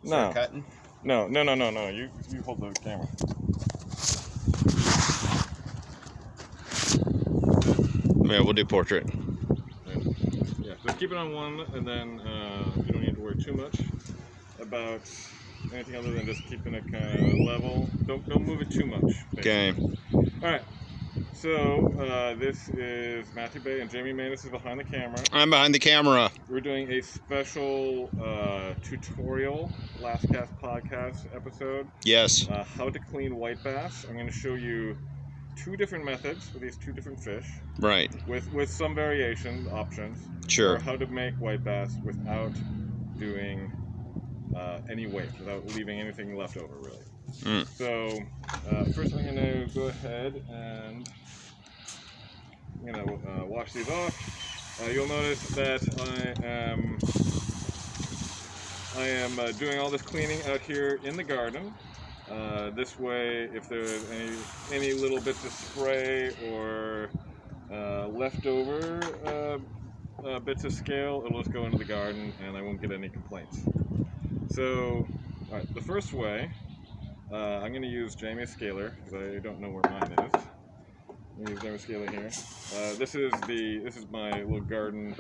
Start No. cutting? No. You hold the camera. Yeah, we'll do portrait. Yeah, just keep it on one, and then you don't need to worry too much about anything other than just keeping it kind of level. Don't move it too much. Basically. Okay. All right. So this is Matthew Bay and Jamie Manus is behind the camera. I'm behind the camera. We're doing a special tutorial Last Cast podcast episode. Yes. How to clean white bass. I'm going to show you two different methods for these two different fish. Right. With some variation options. Sure. For how to make white bass without doing any weight, without leaving anything left over, really. Mm. So first I'm going to go ahead and I'm going to wash these off. You'll notice that I am doing all this cleaning out here in the garden. This way, if there's any little bits of spray or leftover bits of scale, it'll just go into the garden and I won't get any complaints. So, all right, the first way, I'm going to use Jamie's scaler because I don't know where mine is. I'm going to use Jamie's scaler here. This is my little garden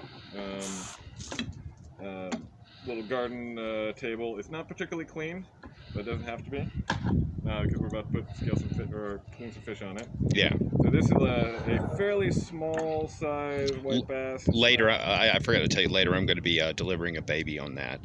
table. It's not particularly clean, but it doesn't have to be because we're about to clean some fish on it. Yeah. So this is a fairly small size white bass. Later, I forgot to tell you. Later, I'm going to be delivering a baby on that.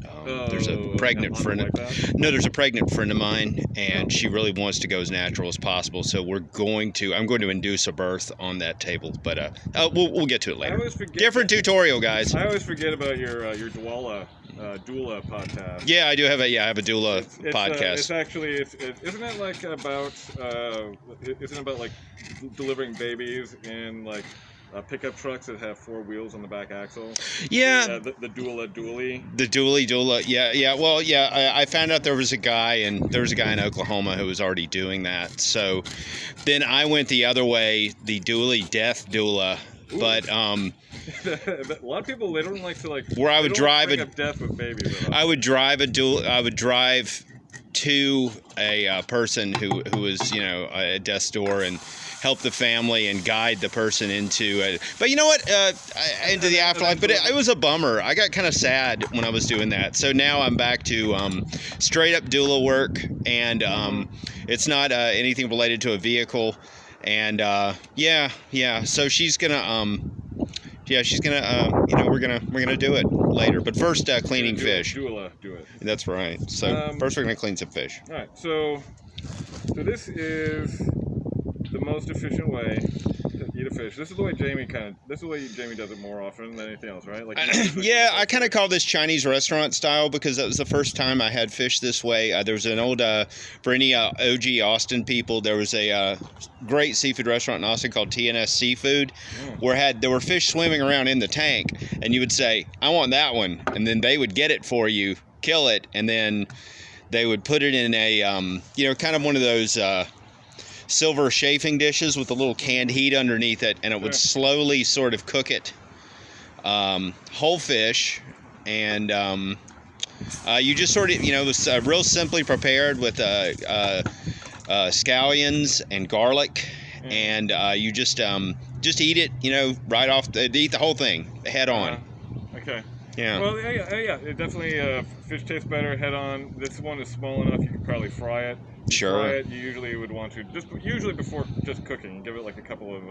There's a pregnant friend. No, there's a pregnant friend of mine, and she really wants to go as natural as possible. So I'm going to induce a birth on that table, but we'll get to it later. Different tutorial, guys. I always forget about your doula podcast. Yeah, I do have a doula podcast. It's actually isn't it like about isn't it about like delivering babies in like pickup trucks that have four wheels on the back axle? Yeah. The dually. The doula. Yeah. Well, yeah. I found out there was a guy in Oklahoma who was already doing that. So then I went the other way, the death doula. Ooh. But a lot of people, they don't like to where I would drive death with babies. I would drive to a person who was a death's door and help the family and guide the person into it. But you know what? Into the afterlife. But it was a bummer. I got kind of sad when I was doing that. So now I'm back to straight up doula work, and it's not anything related to a vehicle. And yeah. So she's gonna we're gonna do it later. But first, cleaning fish. Do it. That's right. So first, we're gonna clean some fish. All right. So this is the most efficient way to eat a fish. This is the way Jamie does it more often than anything else, right? Like yeah, I kind of call this Chinese restaurant style because that was the first time I had fish this way. There was an old for any OG Austin people, there was a great seafood restaurant in Austin called TNS Seafood, where there were fish swimming around in the tank, and you would say, "I want that one," and then they would get it for you, kill it, and then they would put it in a kind of one of those silver chafing dishes with a little canned heat underneath it, and it would slowly sort of cook it whole fish, and you just sort of it was real simply prepared with scallions and garlic, and you just eat it right off eat the whole thing head on. Okay. Yeah. Well, yeah. It definitely fish tastes better head on. This one is small enough you could probably fry it. Sure. Fry it, you usually would want to usually before just cooking, give it like a couple of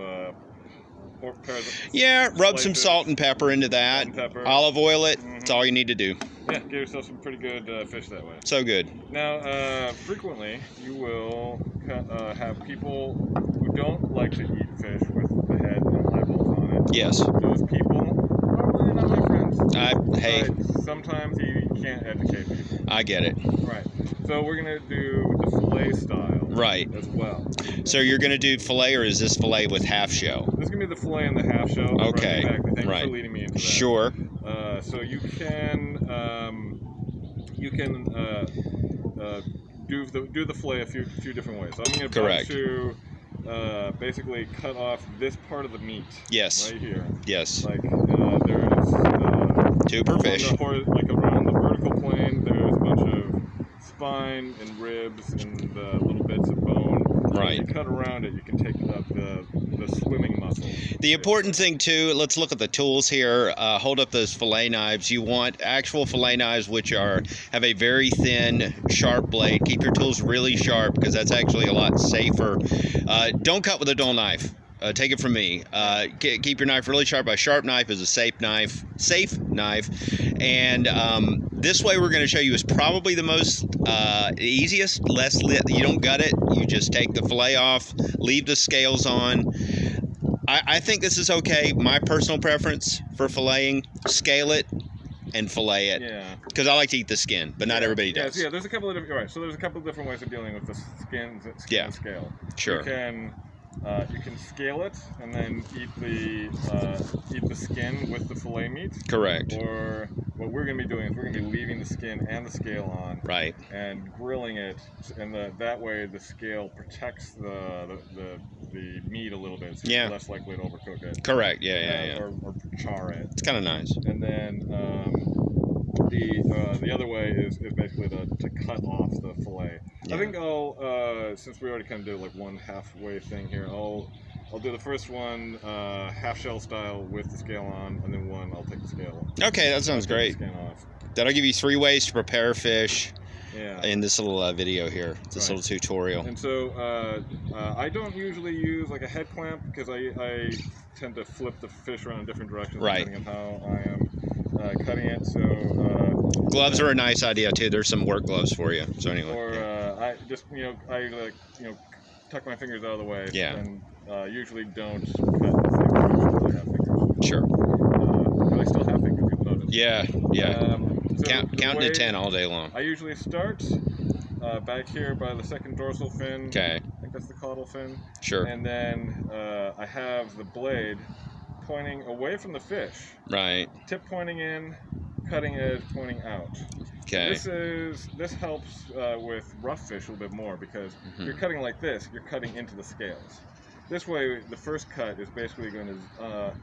rub some salt and pepper into that. Olive oil it. That's all you need to do. Yeah, give yourself some pretty good fish that way. So good. Now, frequently you will have people who don't like to eat fish with the head and eyeballs on it. Yes. Those people probably not my friends. Hey. Sometimes you can't educate people. I get it. Right. So we're gonna do the fillet style. Right. As well. So you're gonna do fillet, or is this fillet with half shell? This is gonna be the fillet and the half shell. Okay. Thanks right. for leading me into that. Sure. So you can do the fillet a few different ways. So I'm going to basically cut off this part of the meat. Yes. Right here. Yes. Like there's two per fish. like around the vertical plane, there's a bunch of spine and ribs and the little bits of bone. Right. If you cut around it, you can take up the swimming muscle. The important thing too, let's look at the tools here. Hold up those fillet knives. You want actual fillet knives which have a very thin, sharp blade. Keep your tools really sharp because that's actually a lot safer. Don't cut with a dull knife. Take it from me. Keep your knife really sharp. A sharp knife is a safe knife. And this way we're going to show you is probably the most easiest. You don't gut it. You just take the fillet off, leave the scales on. I think this is okay. My personal preference for filleting: scale it and fillet it. Yeah. Because I like to eat the skin, but not everybody does. Yeah. There's a couple of different. Right. So there's a couple of different ways of dealing with the skin and scale. Sure. You can scale it and then eat the skin with the fillet meat. Correct. Or what we're going to be doing is we're going to be leaving the skin and the scale on. Right. And grilling it, and that way the scale protects the meat a little bit, so you're less likely to overcook it. Correct. Yeah. Or char it. It's kind of nice. And then the other way is basically to cut off the fillet. Yeah. I think I'll since we already kind of did like one halfway thing here, I'll do the first one half shell style with the scale on, and then one I'll take the scale. Okay, that sounds great. Skin off. That'll give you 3 ways to prepare fish. Yeah. In this little video here, this little tutorial. And so I don't usually use like a head clamp because I tend to flip the fish around in different directions depending on how I am cutting it. So gloves are a nice idea too. There's some work gloves for you. So anyway. Or I just tuck my fingers out of the way. Yeah. And usually don't cut the thing when I have fingers. Sure. But I still have fingers. You'll notice. Yeah. So count to 10 all day long. I usually start back here by the second dorsal fin. Okay. I think that's the caudal fin. Sure. And then I have the blade pointing away from the fish. Right. Tip pointing in, cutting edge pointing out. Okay. This helps with rough fish a little bit more because if you're cutting like this, you're cutting into the scales. This way, the first cut is basically going to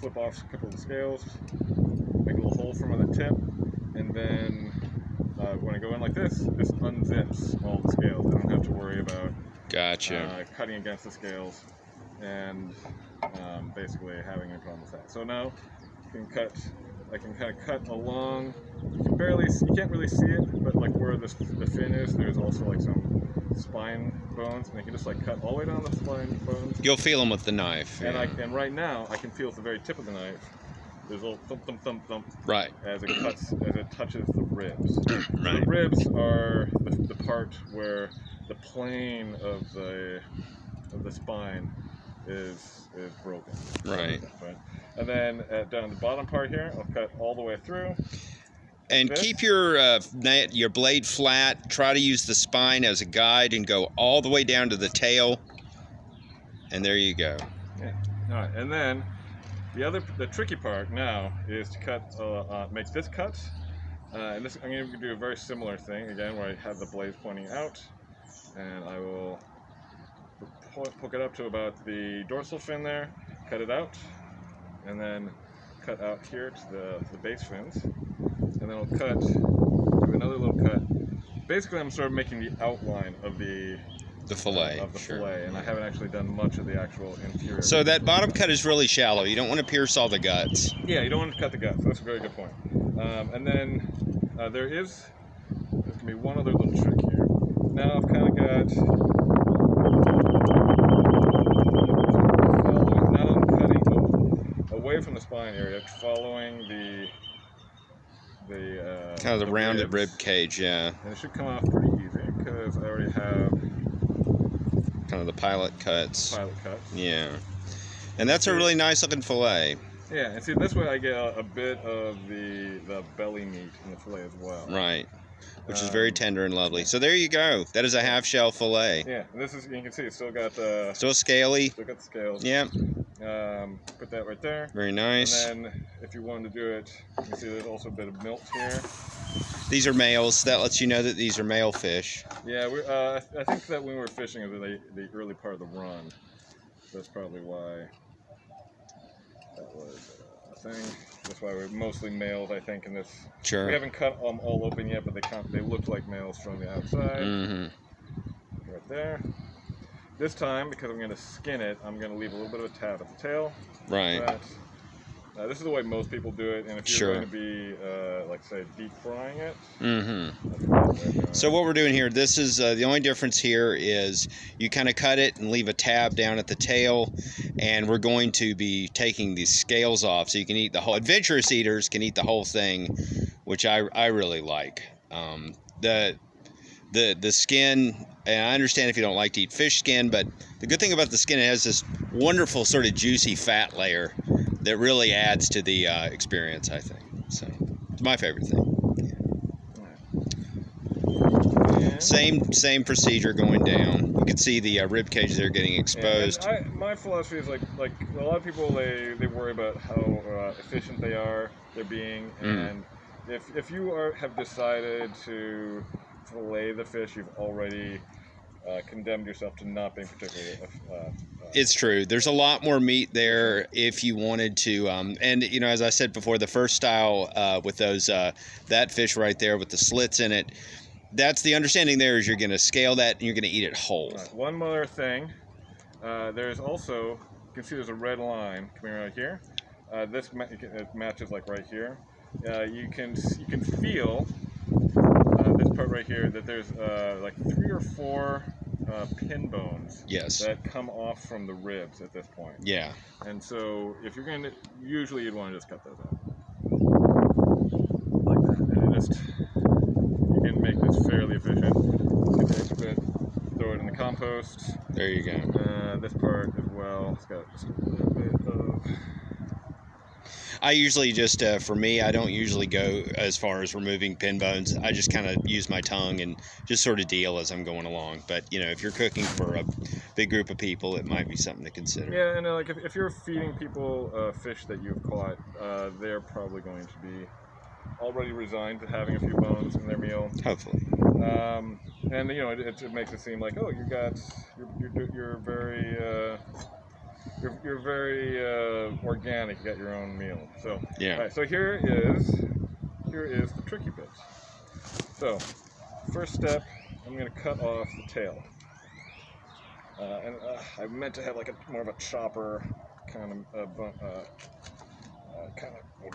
flip off a couple of the scales, make a little hole from the tip, and then when I go in like this unzips all the scales. I don't have to worry about cutting against the scales and basically having it on the side. So now I can kind of cut along. You can't really see it, but like where the fin is, there's also like some spine bones, and you can just like cut all the way down the spine bones. You'll feel them with the knife. And and right now I can feel at the very tip of the knife. There's a little thump, thump, thump, thump. Right. As it touches the ribs. Right. The ribs are the part where the plane of the spine is broken. Right. And then down the bottom part here, I'll cut all the way through. And keep your blade flat. Try to use the spine as a guide and go all the way down to the tail. And there you go. Yeah. All right. And then the tricky part now is to cut, make this cut. And this, I'm going to do a very similar thing again, where I have the blades pointing out, and I will poke it up to about the dorsal fin there, cut it out, and then cut out here to the base fins, and then I'll do another little cut. Basically, I'm sort of making the outline of the fillet. Fillet, and I haven't actually done much of the actual interior. So that bottom cut is really shallow. You don't want to pierce all the guts. Yeah, you don't want to cut the guts. That's a very good point. And then there's going to be one other little trick here. Now I've kind of got. Now I'm cutting away from the spine area, following the kind of the rounded ribs. rib cage, yeah. And it should come off pretty easy because I already have kind of the pilot cuts. Yeah. And that's a really nice looking fillet. Yeah, and see, this way I get a bit of the belly meat in the fillet as well. Right. Which is very tender and lovely. So there you go. That is a half shell fillet. Yeah, and this is, you can see it's still got still scaly. Still got the scales. Yeah. Put that right there. Very nice. And then if you wanted to do it, you can see there's also a bit of milk here. These are males. That lets you know that these are male fish. Yeah, I think that when we were fishing in the early part of the run, that's probably why that was a thing. That's why we're mostly males, I think, in this. Sure. We haven't cut them all open yet, but they look like males from the outside. Mm-hmm. Right there. This time, because I'm going to skin it, I'm going to leave a little bit of a tab at the tail. Right. This is the way most people do it, and if you're Sure. going to be, like say, deep frying it. Mm-hmm. So what we're doing here, this is the only difference here is you kind of cut it and leave a tab down at the tail, and we're going to be taking these scales off so you can eat the whole. Adventurous eaters can eat the whole thing, which I really like. The skin, and I understand if you don't like to eat fish skin, but the good thing about the skin, it has this wonderful sort of juicy fat layer that really adds to the experience, I think. So it's my favorite thing. Same procedure going down. You can see the rib cages there getting exposed. My philosophy is like a lot of people, they worry about how efficient they're being, and if you have decided to fillet the fish, you've already condemned yourself to not being particularly. It's true. There's a lot more meat there if you wanted to, and you know, as I said before, the first style with those that fish right there with the slits in it. That's the understanding there is you're going to scale that and you're going to eat it whole. Right. One more thing. There's also, you can see there's a red line coming right here. It matches like right here. You can feel this part right here that there's like 3 or 4 pin bones. Yes. That come off from the ribs at this point. Yeah. And so if you're going to, usually you'd want to just cut those out. Like that. And you can make this fairly efficient. Get the extra bit, throw it in the compost. There you go. This part as well. It's got just a little bit of. I usually just, for me, I don't usually go as far as removing pin bones. I just kind of use my tongue and just sort of deal as I'm going along. But, you know, if you're cooking for a big group of people, it might be something to consider. Yeah, and like if you're feeding people fish that you've caught, they're probably going to be already resigned to having a few bones in their meal. Hopefully. And you know, it makes it seem like, oh, you're very you're very organic. You got your own meal. So yeah. All right, so here is the tricky bit. So first step, I'm going to cut off the tail. And I meant to have like more of a chopper kind of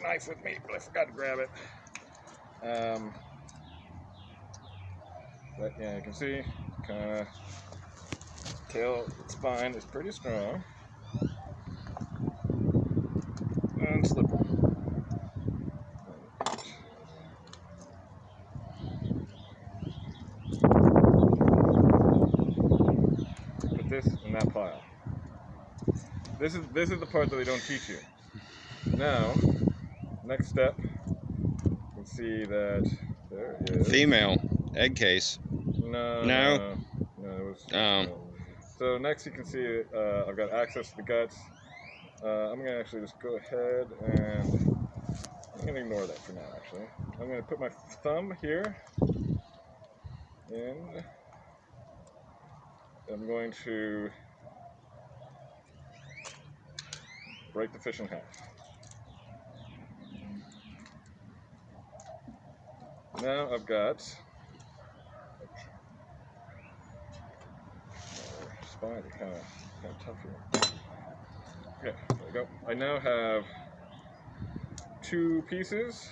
knife with me, but I forgot to grab it. But yeah, you can see kind of tail spine is pretty strong and slippery. Put this in that pile. This is the part that they don't teach you. Now, next step, you can see that there is female egg case. No. It was. So next you can see I've got access to the guts. I'm gonna actually just go ahead and I'm gonna ignore that for now. Actually, I'm gonna put my thumb here, and I'm going to break the fish in half. Now I've got spine is kind of tough here. Okay, there we go. I now have 2 pieces.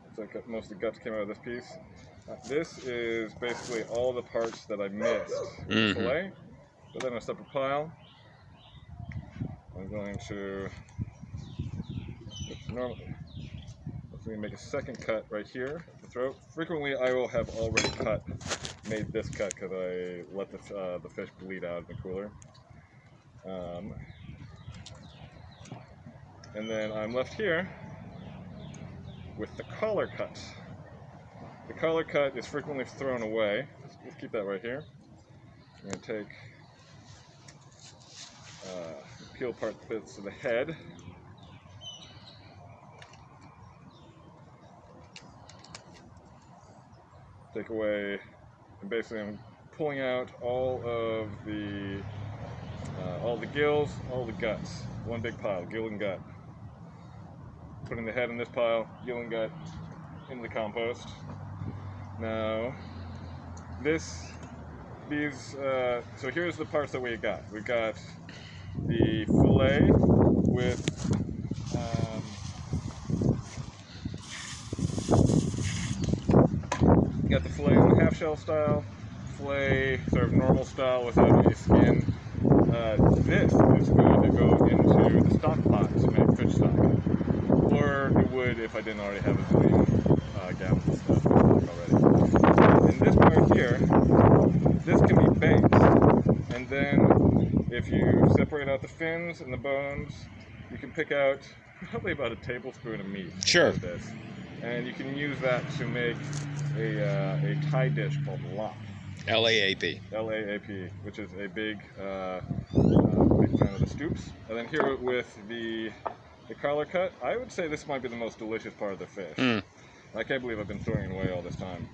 It's like most of the guts came out of this piece. This is basically all the parts that I missed in the fillet. Put that in a separate pile. I'm going to make a second cut right here at the throat. Frequently, I will have already made this cut because I let the fish bleed out in the cooler. And then I'm left here with the collar cut. The collar cut is frequently thrown away. Let's keep that right here. I'm going to take peel apart the bits of the head. Take away, and basically I'm pulling out all the gills, all the guts. One big pile, gill and gut. putting the head in this pile, gill and gut into the compost. Now, so here's the parts that we got. We got the fillet with got the fillet in the half shell style, fillet sort of normal style without any skin. This is going to go into the stock pot to make fish stock, or it would if I didn't already have a million gallons of stuff already. And this part here, this can be baked, and then if you separate out the fins and the bones, you can pick out probably about a tablespoon of meat. Sure. Of this, and you can use that to make a Thai dish called lap. LAAP. LAAP, which is a big fan of the stoops. And then here with the collar cut, I would say this might be the most delicious part of the fish. I can't believe I've been throwing it away all this time.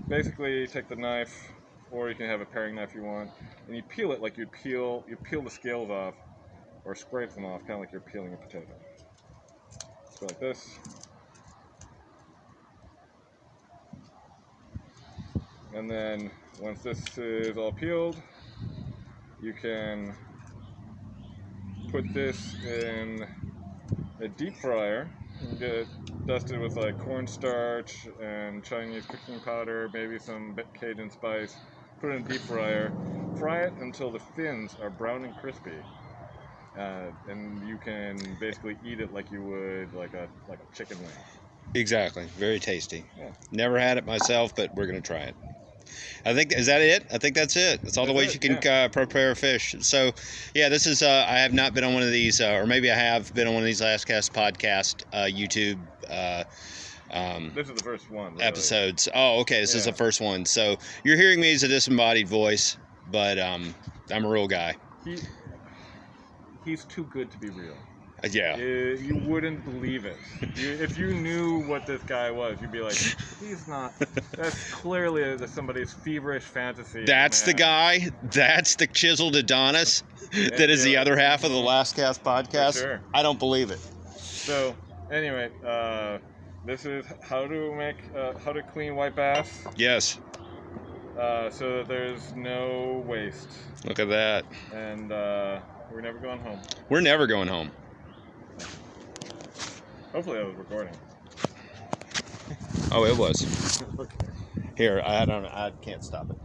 Basically, take the knife, or you can have a paring knife if you want, and you peel it like you peel the scales off, or scrape them off, kind of like you're peeling a potato. So like this. And then once this is all peeled, you can put this in a deep fryer and get it dusted with like cornstarch and Chinese cooking powder, maybe some Cajun spice. Put it in a deep fryer. Fry it until the fins are brown and crispy, and you can basically eat it like you would like a chicken wing. Exactly. Very tasty. Yeah. Never had it myself, but we're gonna try it. I think, is that it? I think that's it. That's all the ways you can prepare fish. So, yeah, this is, I have not been on one of these, or maybe I have been on one of these Last Cast podcast, YouTube, this is the first one. Really. Episodes. Oh, okay. This is the first one. So you're hearing me as a disembodied voice, but I'm a real guy. He's too good to be real. Yeah. You wouldn't believe it. If you knew what this guy was, you'd be like, he's not. That's clearly somebody's feverish fantasy. That's the guy. That's the chiseled Adonis. That is the other half of the Last Cast podcast. For sure. I don't believe it. So, anyway, this is how to clean white bass. Yes. So that there's no waste. Look at that. And we're never going home. We're never going home. Hopefully I was recording. Oh, it was. Okay. Here, I can't stop it.